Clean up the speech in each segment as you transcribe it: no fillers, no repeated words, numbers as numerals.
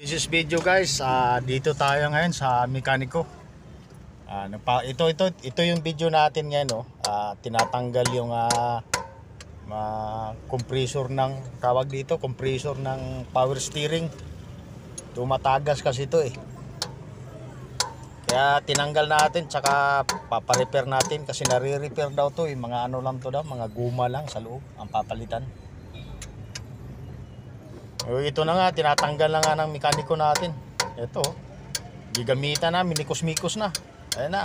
This is video guys, dito tayo ngayon sa mekaniko. Ito yung video natin ngayon, no. Tinatanggal yung compressor ng tawag dito, compressor ng power steering. Tumatagas kasi ito eh. Kaya tinanggal natin, tsaka paparepair natin kasi nare-repair daw to, yung mga ano lang to daw, mga guma lang sa loob ang papalitan. Ito na nga, tinatanggal na nga ng mekaniko natin. Ito, gigamitan na, minikos-mikos na. Ayan na,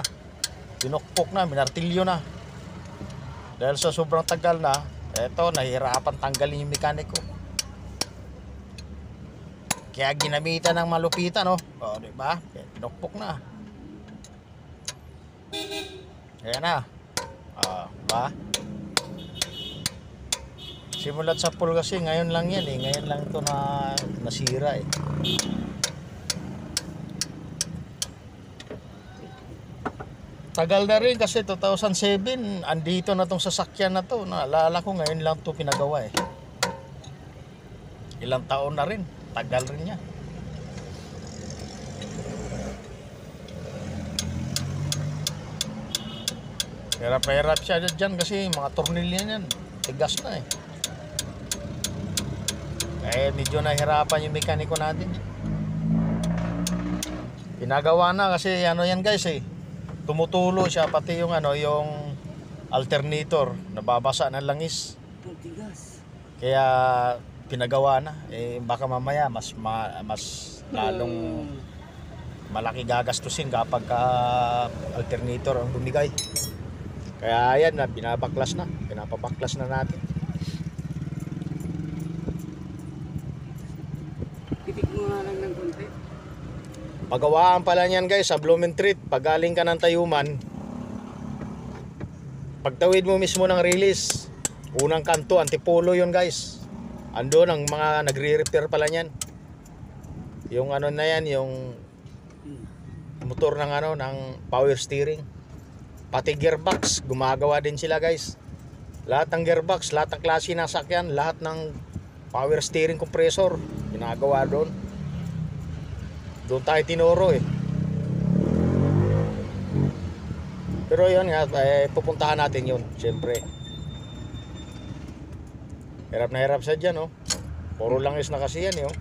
pinukpok na, minartilyo na. Dahil sa sobrang tagal na, ito, nahihirapan tanggalin yung mekaniko. Kaya ginamitan ng malupitan, no? O, diba? Pinukpok na. Ayan na. Diba? Simulat sa pool kasi ngayon lang yan eh. Ngayon lang ito na nasira eh. Tagal na rin kasi 2007 andito na tong sasakyan na to. Naalala ko ngayon lang to pinagawa eh. Ilang taon na rin. Tagal rin yan. Hirap siya dyan kasi mga tornilyo yan. Tigas na eh. Medyo nahirapan yung mekaniko natin. Pinagawa na kasi ano yan guys eh. Tumutulo siya pati yung ano, yung alternator nababasa ng langis. Kaya pinagawa na. Baka mamaya mas lalong malaki gagastusin kapag alternator ang bumigay. Kaya ayan na, pinapabaklas na natin. Titik mo nga lang ng konti. Pagawaan pala niyan guys sa Blumentritt. Pag galing ka ng Tayuman, pagtawid mo mismo ng release, unang kanto, Antipolo yun guys. Andun ang mga nagre-repair pala niyan. Yung ano na yan, yung motor ng ano, ng power steering. Pati gearbox, gumagawa din sila guys. Lahat ng gearbox, lahat ng klase ng sakyan, lahat ng power steering compressor ginagawa doon. Doon tayo tinuro eh. Pero yun nga, pupuntahan natin yun, siyempre. Hirap na hirap sa dyan, oh. Puro langis na kasi yan, oh.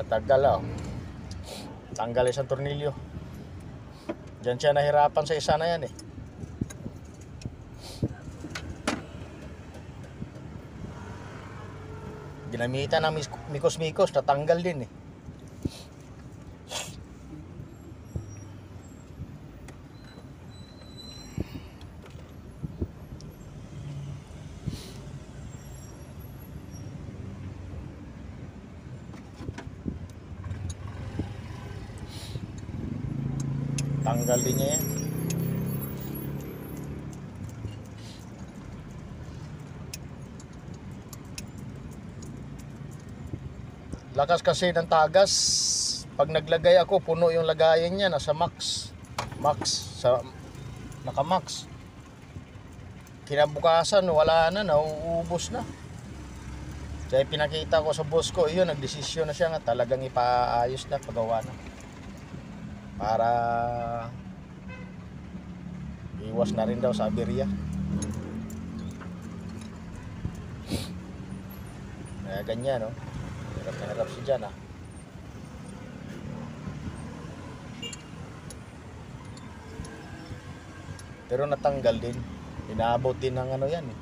Tagal, oh. Tanggal isang tornilyo. Diyan siya nahirapan sa isa na yan eh. Ginamitan ng mikos-mikos, natanggal din eh. Tanggal din niya yan. Lakas kasi ng tagas. Pag naglagay ako, puno yung lagayan niya. Nasa max. Naka-max. Kinabukasan, wala na. Nauubos na. Kaya pinakita ko sa boss ko, yun, nagdesisyon na siya nga. Talagang ipaayos na, pagawa na. Para iwas na rin daw sa aberya. Kaya ganyan, no? Hirap na hirap siya dyan, ah. Pero natanggal din. Inaabot din ng ano yan, eh.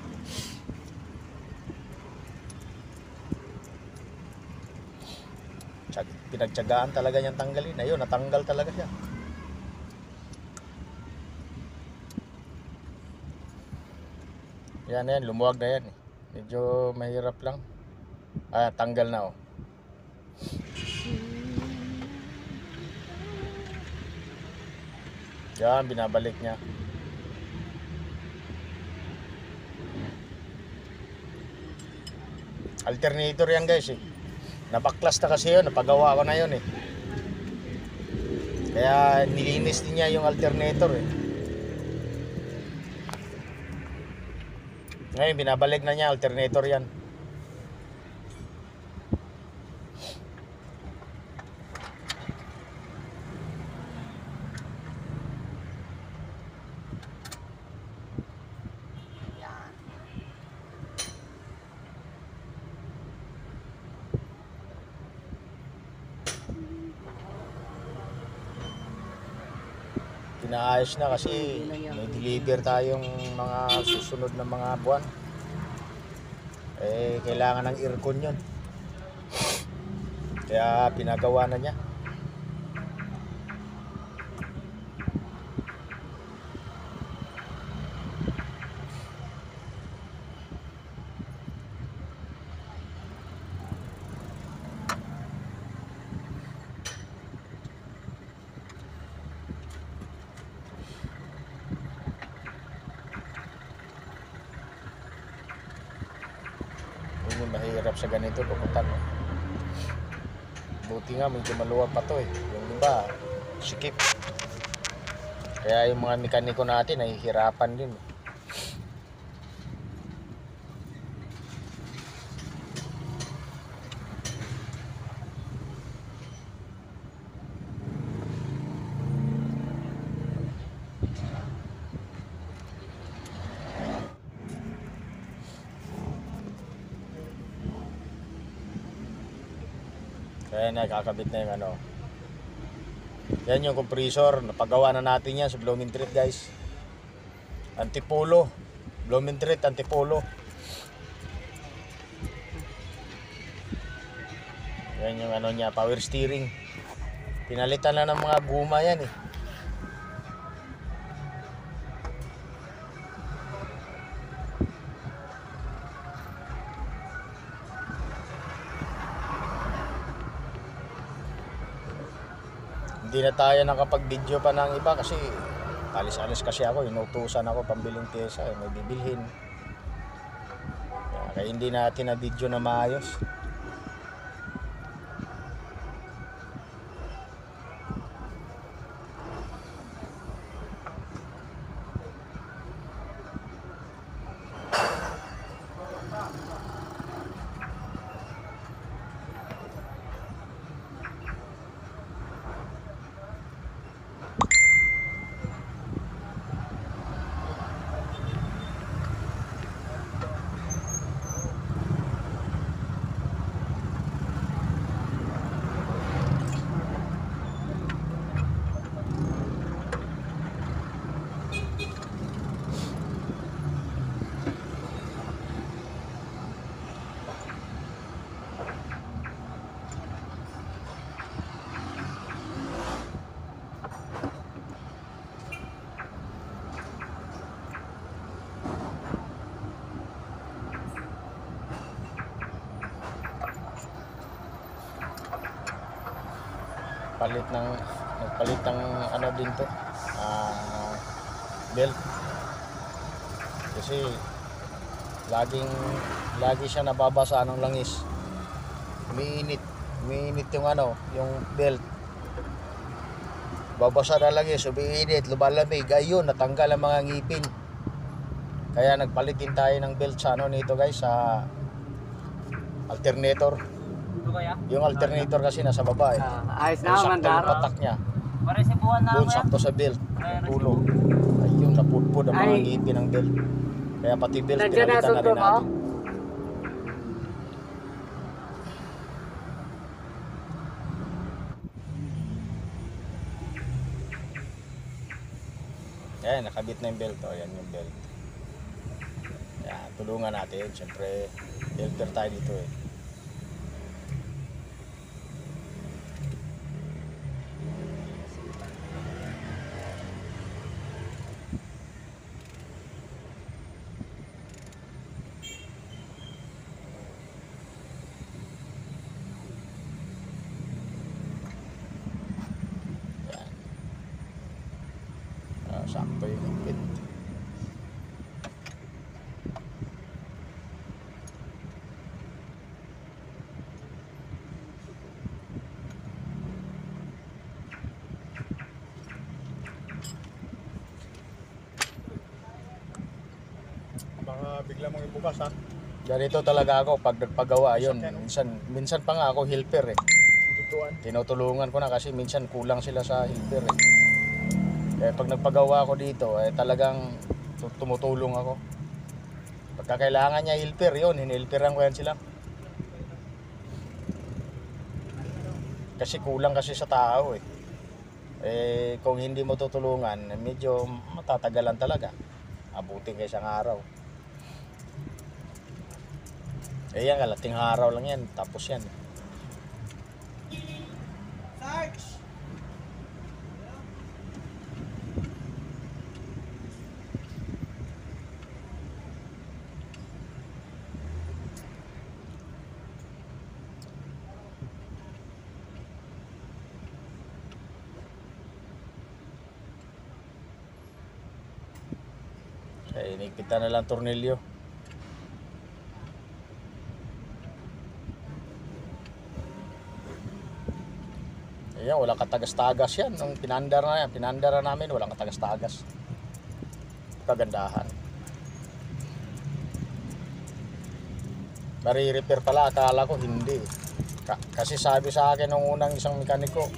Pinagtyagaan talaga niyang tanggalin. Ayun, natanggal talaga siya. Yan, lumuwag na yan. Medyo mahirap lang. Tanggal na, oh. Yan, binabalik niya. Alternator yan guys eh. Napaklas na kasi yun, napagawa ko na yun eh. Kaya nilinis din niya yung alternator eh. Ngayon, binabalik na niya, alternator yan. Pinaayos na kasi may deliver tayong mga susunod na mga buwan. Eh, kailangan ng aircon yun. Kaya pinagawa na niya. Yun yung mahirap sa ganito, lukutan. No? Buti nga, medyo maluwag pa to eh. Yung iba, sikip. Kaya yung mga mekaniko natin, nahihirapan din. Kaya nakakabit na yung ano. Yan yung compressor. Napagawa na natin yan sa Blooming Treat, guys. Antipolo. Blooming Treat, Antipolo. Yan yung ano niya, power steering. Pinalitan na ng mga guma yan eh. Hindi na tayo nakapag-video pa ng iba kasi alis-alis kasi ako, inutusan ako pambiling pyesa, may bibilhin. Kaya hindi natin na video na maayos. Nagpalit ng ano din to, belt. Kasi lagi siya nababasa ng langis. Umiinit yung ano, yung belt. Babasa na langis, umiinit, lumalamig, ayun, natanggal ang mga ngipin. Kaya nagpalit din tayo ng belt sa ano nito, guys, sa alternator. Yung alternator kasi nasa baba eh. Ayos na, Sakto yung mandar. patak niya. Pare si buwan na Doon sakto sa belt. Tulo. Ayun, napudpud ang mga Ay. ngipin ng belt. Kaya pati belt Nandiyan na pinalitan na sundo rin mo? natin. Ayan, nakabit na yung belt. O, yan yung belt. Ayan, tulungan natin. Siyempre, helper tayo dito eh. Sakto yung higpit. Baka bigla mong ibukas ha. Ganito talaga ako pag nagpagawa yun. Minsan pa nga ako helper eh. Tutuan. Tinutulungan ko na kasi minsan kulang sila sa helper eh. Kaya pag nagpagawa ako dito, talagang tumutulong ako. Pagka kailangan niya helper yun, hinhelperan ko yan sila. Kasi kulang kasi sa tao eh. Kung hindi mo tutulungan, medyo matatagalan talaga. Abutin kayo isang araw. Yan, kalating araw lang yan. Tapos yan. Sarge! Inigpitan na lang tornilyo. Ayan, walang katagas-tagas yan. Nung pinandara namin, walang katagas-tagas. Kagandahan. Mari-repair pala, akala ko hindi. Kasi sabi sa akin nung unang isang mekaniko,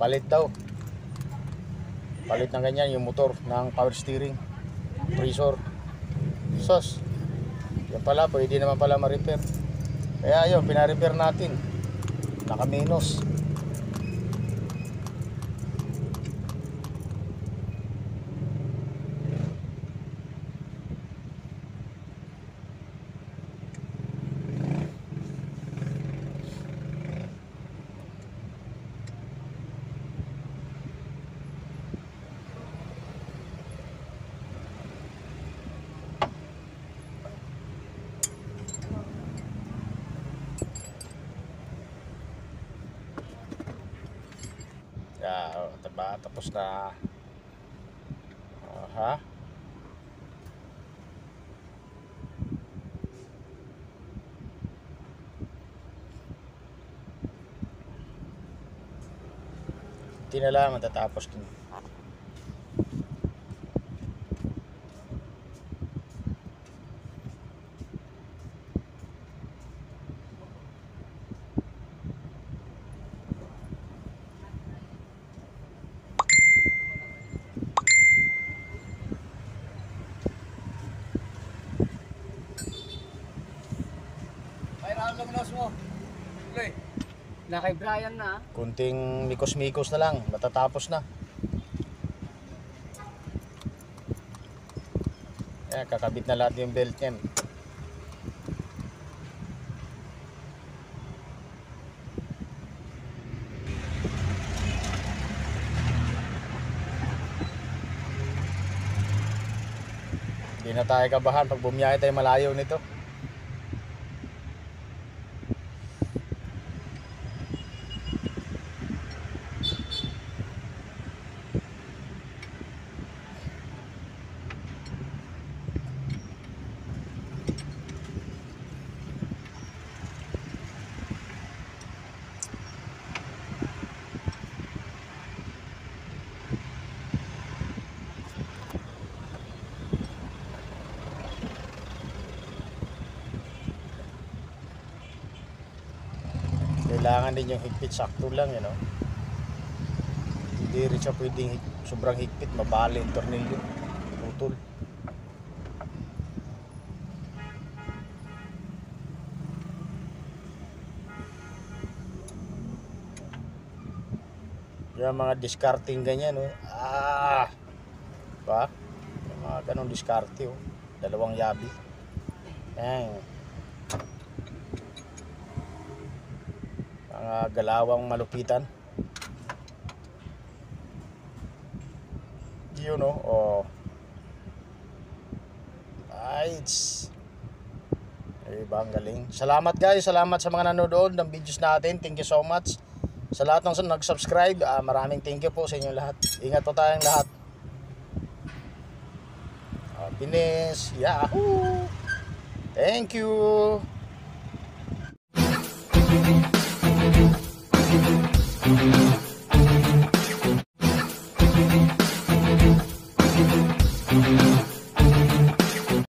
palit daw. Palit ng ganyan yung motor ng power steering. Pressure. Sos. Yan pala, pwede naman pala ma-repair. Kaya yun, pina-repair natin. Naka-minus. Diba? Tapos na ha? Hindi na lang matatapos din. Na kay Brian na. Kunting mikos-mikos na lang, matatapos na. Ayan, kakabit na lahat yung belt niyan. Hindi na tayo kabahan pag bumiyahe tayo malayo nito. Kailangan din yung higpit sakto lang, you know. Hindi rin siya pwedeng sobrang higpit, mabali yung tornilyo, putol. Yung mga discarding ganyan, oh. Diba? Yung mga ganong diskarte, oh. Dalawang yabi. Ayan. Mga galawang malupitan. You know, oh. Nice. Ibang galing. Salamat guys, salamat sa mga nanonood ng videos natin. Thank you so much. Sa lahat ng nag-subscribe, maraming thank you po sa inyong lahat. Ingat po tayong lahat. Happiness. Yahoo! Thank you. Thank you.